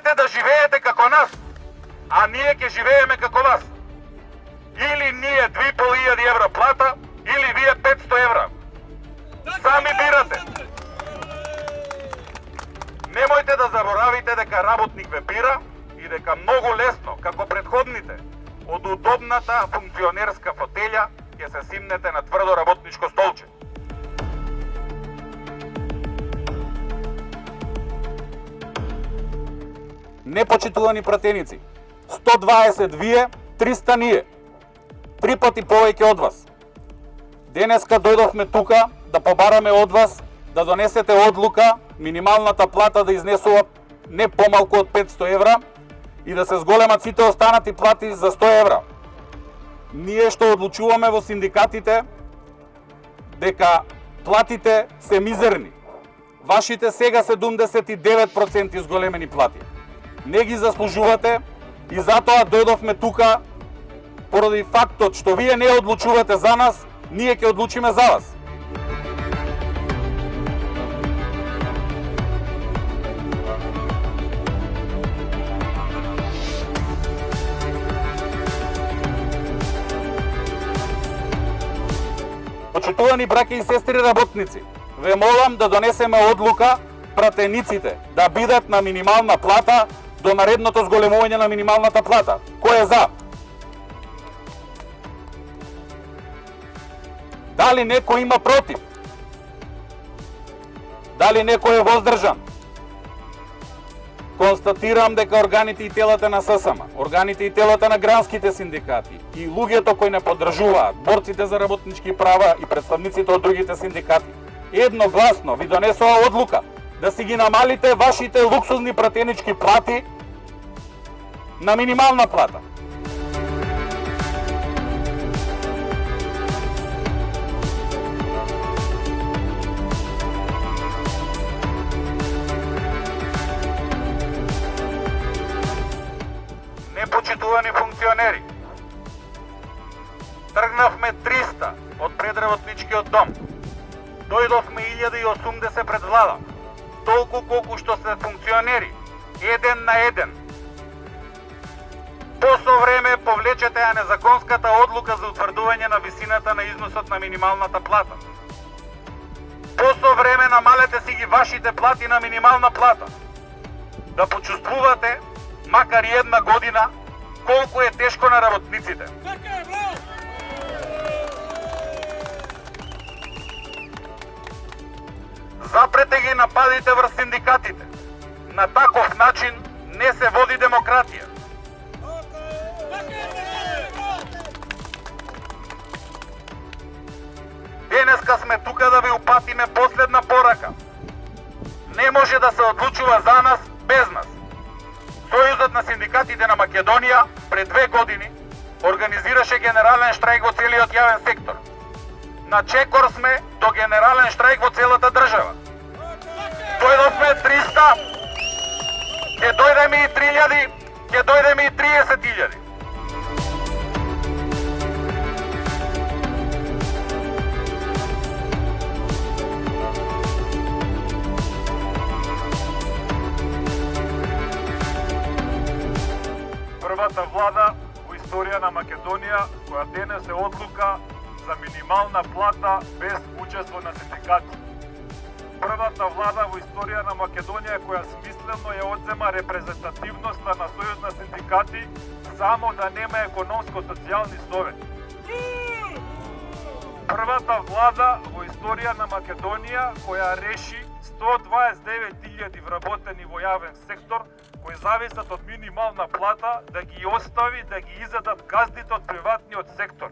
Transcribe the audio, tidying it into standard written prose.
можете да живеете како нас, а ние ќе живееме како вас. Или ние 2500 евра плата, или вие 500 евра. Сами бирате. Немојте да заборавите дека работник ве бира и дека многу лесно, како предходните, од удобната функционерска фотелја ќе се симнете на тврдо работничко столче. Непочитувани пратеници, 120 вие, 300 ние. 3 пати повеќе од вас. Денеска дојдовме тука да побараме од вас да донесете одлука минималната плата да изнесува не помалку од 500 евра и да се зголемат сите останати плати за 100 евра. Ние што одлучуваме во синдикатите дека платите се мизерни. Вашите сега 79% изголемени плати. Не ги заслужувате и затоа дојдовме тука поради фактот што вие не одлучувате за нас, ние ќе одлучиме за вас. Почитувани браќа и сестри работници, ве молам да донесеме одлука пратениците да бидат на минимална плата до наредното зголемување на минималната плата. Кој е за? Дали некој има против? Дали некој е воздржан? Констатирам дека органите и телата на ССМ, органите и телата на гранските синдикати и луѓето кои не поддржуваат, борците за работнички права и представниците од другите синдикати, едногласно ви донесува одлука да си ги намалите вашите луксузни пратенички плати на минимална плата. Непочитувани функционери, тргнавме 300 од предработничкиот дом, дојдовме 1080 пред влада, толку колку што се функционери, еден на еден. Посо време повлечете ја незаконската одлука за утврдување на висината на износот на минималната плата. Посо време намалете си ги вашите плати на минимална плата. Да почувствувате, макар и една година, колку е тешко на работниците. Запрете ги нападите врз синдикатите. На таков начин не се води демократија. Денеска сме тука да ви упатиме последна порака. Не може да се одлучува за нас без нас. Сојузот на синдикатите на Македонија пред 2 години организираше генерален штрајк во целиот јавен сектор. На чекор сме до генерален штрајк во целата држава. Дојдовме 300, ќе дојдеме и 3000, ќе дојдеме и 30.000. Првата влада во историја на Македонија која донесе одлука за минимална плата без учество на синдикати. Првата влада во историја на Македонија која смислено ја одзема репрезентативноста на сојуз на синдикати само да нема економско-социјални совети. Првата влада во историја на Македонија која реши 129.000 вработени во јавен сектор кои зависат од минимална плата да ги остави да ги изедат газдите од приватниот сектор.